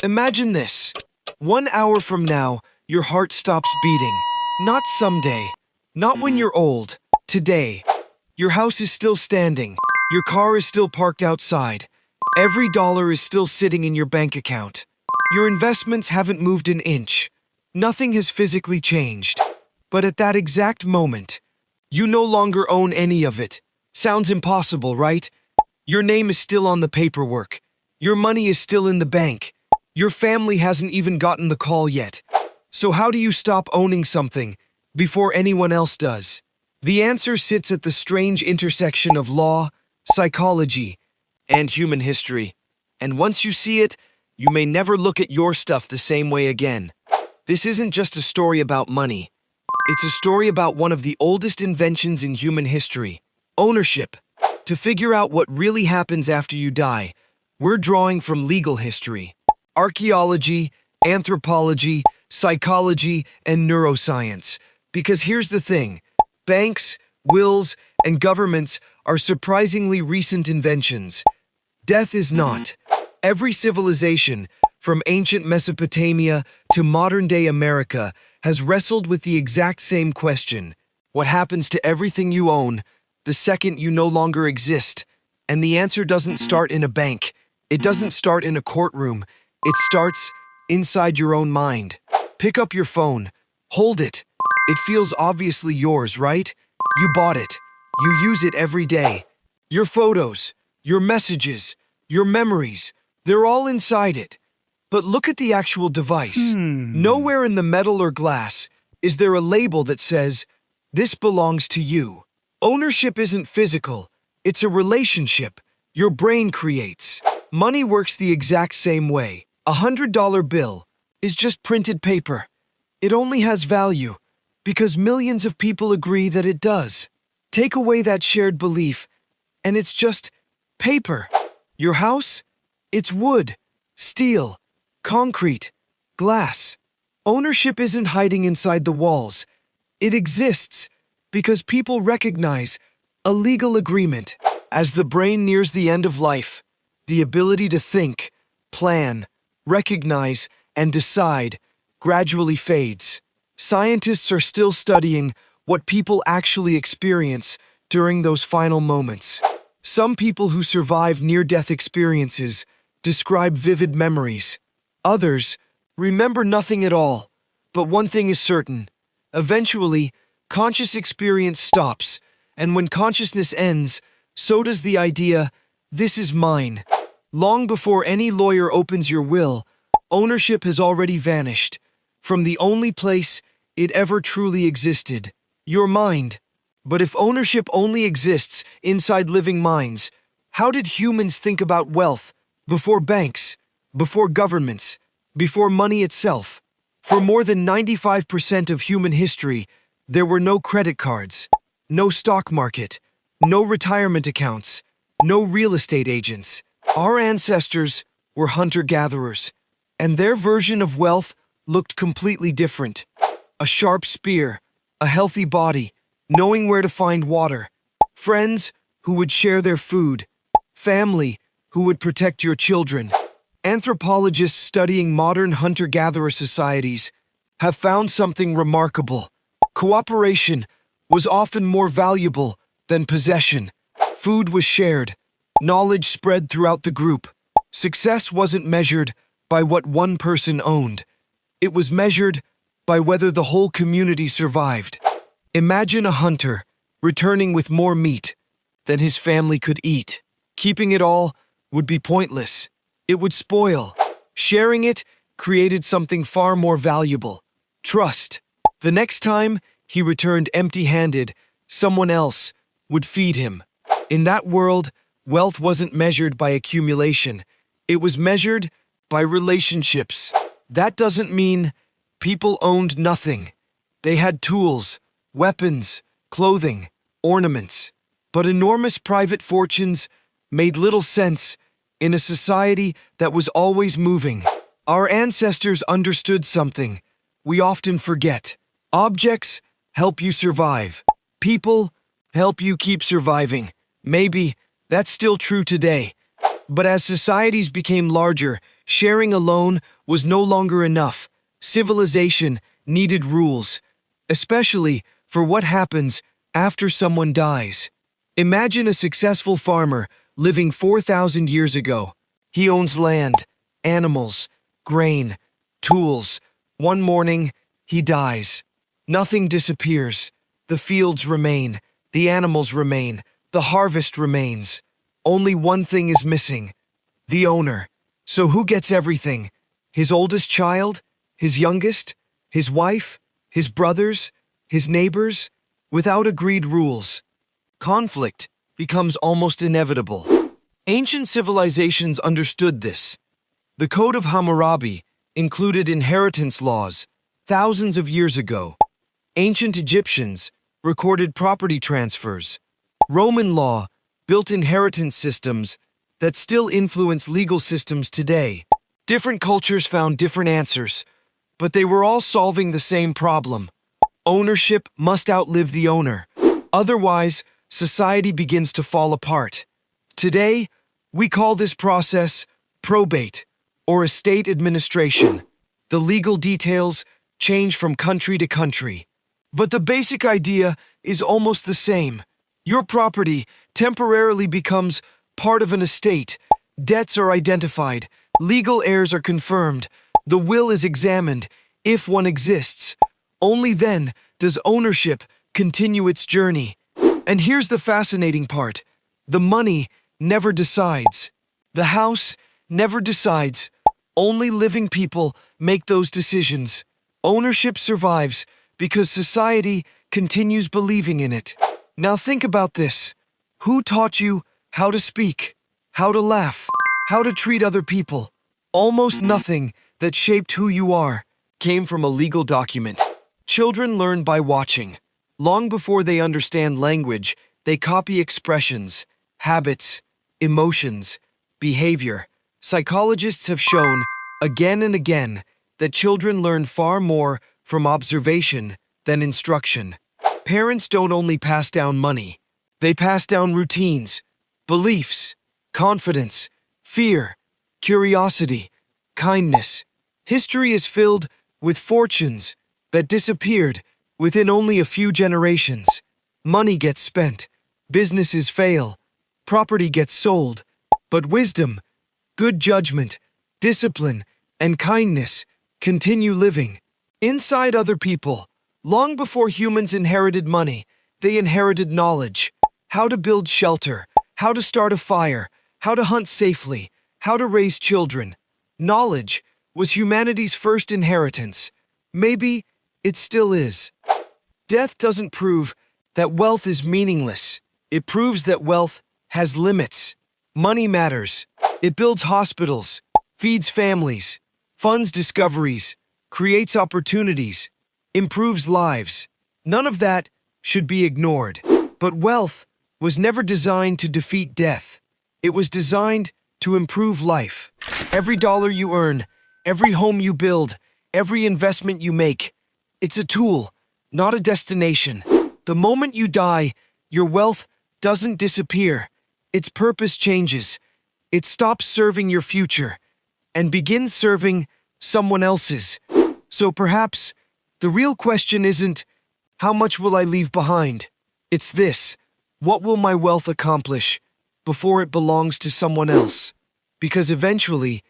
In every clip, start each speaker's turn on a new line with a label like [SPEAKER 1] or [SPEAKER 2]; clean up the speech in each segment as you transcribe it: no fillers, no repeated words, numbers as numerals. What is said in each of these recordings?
[SPEAKER 1] Imagine this. 1 hour from now, your heart stops beating. Not someday. Not when you're old. Today. Your house is still standing. Your car is still parked outside. Every dollar is still sitting in your bank account. Your investments haven't moved an inch. Nothing has physically changed. But at that exact moment, you no longer own any of it. Sounds impossible, right? Your name is still on the paperwork. Your money is still in the bank. Your family hasn't even gotten the call yet. So how do you stop owning something before anyone else does? The answer sits at the strange intersection of law, psychology, and human history. And once you see it, you may never look at your stuff the same way again. This isn't just a story about money. It's a story about one of the oldest inventions in human history, ownership. To figure out what really happens after you die, we're drawing from legal history, archaeology, anthropology, psychology, and neuroscience. Because here's the thing, banks, wills, and governments are surprisingly recent inventions. Death is not. Every civilization, from ancient Mesopotamia to modern-day America, has wrestled with the exact same question. What happens to everything you own the second you no longer exist? And the answer doesn't start in a bank. It doesn't start in a courtroom. It starts inside your own mind. Pick up your phone. Hold it. It feels obviously yours, right? You bought it. You use it every day. Your photos, your messages, your memories, they're all inside it. But look at the actual device. Nowhere in the metal or glass is there a label that says, "This belongs to you." Ownership isn't physical. It's a relationship your brain creates. Money works the exact same way. A $100 bill is just printed paper. It only has value because millions of people agree that it does. Take away that shared belief, and it's just paper. Your house? It's wood, steel, concrete, glass. Ownership isn't hiding inside the walls. It exists because people recognize a legal agreement. As the brain nears the end of life, the ability to think, plan, recognize, and decide gradually fades. Scientists are still studying what people actually experience during those final moments. Some people who survive near-death experiences describe vivid memories. Others remember nothing at all. But one thing is certain. Eventually, conscious experience stops, and when consciousness ends, so does the idea, "This is mine." Long before any lawyer opens your will, ownership has already vanished from the only place it ever truly existed, your mind. But if ownership only exists inside living minds, how did humans think about wealth before banks, before governments, before money itself? For more than 95% of human history, there were no credit cards, no stock market, no retirement accounts, no real estate agents. Our ancestors were hunter-gatherers, and their version of wealth looked completely different. A sharp spear, a healthy body, knowing where to find water, friends who would share their food, family who would protect your children. Anthropologists studying modern hunter-gatherer societies have found something remarkable. Cooperation was often more valuable than possession. Food was shared. Knowledge spread throughout the group. Success wasn't measured by what one person owned. It was measured by whether the whole community survived. Imagine a hunter returning with more meat than his family could eat. Keeping it all would be pointless. It would spoil. Sharing it created something far more valuable: trust. The next time he returned empty-handed, someone else would feed him. In that world, wealth wasn't measured by accumulation. It was measured by relationships. That doesn't mean people owned nothing. They had tools, weapons, clothing, ornaments. But enormous private fortunes made little sense in a society that was always moving. Our ancestors understood something we often forget. Objects help you survive. People help you keep surviving. Maybe that's still true today. But as societies became larger, Sharing alone was no longer enough. Civilization needed rules, especially for what happens after someone dies. Imagine a successful farmer living 4,000 years ago. He owns land, animals, grain, tools. One morning, he dies. Nothing disappears. The fields remain, the animals remain, the harvest remains. Only one thing is missing: the owner. So who gets everything? His oldest child? His youngest? His wife? His brothers? His neighbors? Without agreed rules, conflict becomes almost inevitable. Ancient civilizations understood this. The Code of Hammurabi included inheritance laws thousands of years ago. Ancient Egyptians recorded property transfers. Roman law built inheritance systems that still influence legal systems today. Different cultures found different answers, but they were all solving the same problem. Ownership must outlive the owner. Otherwise, society begins to fall apart. Today, we call this process probate or estate administration. The legal details change from country to country, but the basic idea is almost the same. Your property temporarily becomes part of an estate. Debts are identified. Legal heirs are confirmed. The will is examined, if one exists. Only then does ownership continue its journey. And here's the fascinating part. The money never decides. The house never decides. Only living people make those decisions. Ownership survives because society continues believing in it. Now think about this. Who taught you how to speak, how to laugh, how to treat other people? Almost nothing that shaped who you are came from a legal document. Children learn by watching. Long before they understand language, they copy expressions, habits, emotions, behavior. Psychologists have shown again and again that children learn far more from observation than instruction. Parents don't only pass down money, they pass down routines, beliefs, confidence, fear, curiosity, kindness. History is filled with fortunes that disappeared within only a few generations. Money gets spent, businesses fail, property gets sold, but wisdom, good judgment, discipline, and kindness continue living inside other people. Long before humans inherited money, they inherited knowledge: how to build shelter, how to start a fire, how to hunt safely, how to raise children. Knowledge was humanity's first inheritance. Maybe it still is. Death doesn't prove that wealth is meaningless. It proves that wealth has limits. Money matters. It builds hospitals, feeds families, funds discoveries, creates opportunities, improves lives. None of that should be ignored. But wealth was never designed to defeat death. It was designed to improve life. Every dollar you earn, every home you build, every investment you make, it's a tool, not a destination. The moment you die, your wealth doesn't disappear. Its purpose changes. It stops serving your future and begins serving someone else's. So perhaps the real question isn't, how much will I leave behind? It's this: what will my wealth accomplish before it belongs to someone else? Because eventually,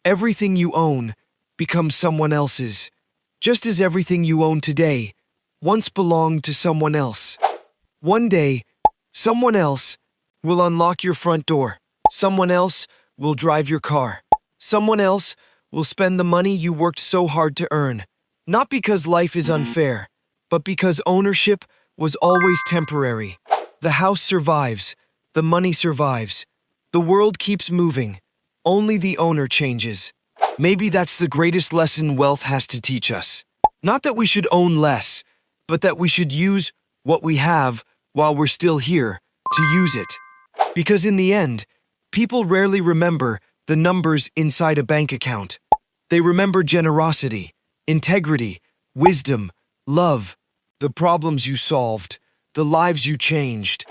[SPEAKER 1] everything you own becomes someone else's, just as everything you own today once belonged to someone else. One day, someone else will unlock your front door. Someone else will drive your car. Someone else will spend the money you worked so hard to earn. Not because life is unfair, but because ownership was always temporary. The house survives. The money survives. The world keeps moving. Only the owner changes. Maybe that's the greatest lesson wealth has to teach us. Not that we should own less, but that we should use what we have while we're still here to use it. Because in the end, people rarely remember the numbers inside a bank account. They remember generosity, integrity, wisdom, love, the problems you solved, the lives you changed.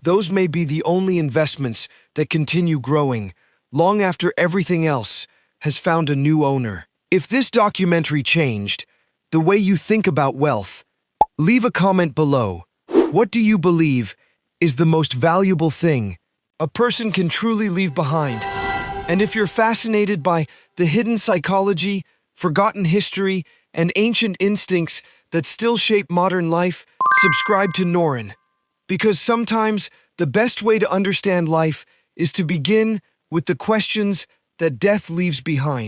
[SPEAKER 1] Those may be the only investments that continue growing long after everything else has found a new owner. If this documentary changed the way you think about wealth, leave a comment below. What do you believe is the most valuable thing a person can truly leave behind? And if you're fascinated by the hidden psychology, forgotten history, and ancient instincts that still shape modern life, subscribe to Noren. Because sometimes the best way to understand life is to begin with the questions that death leaves behind.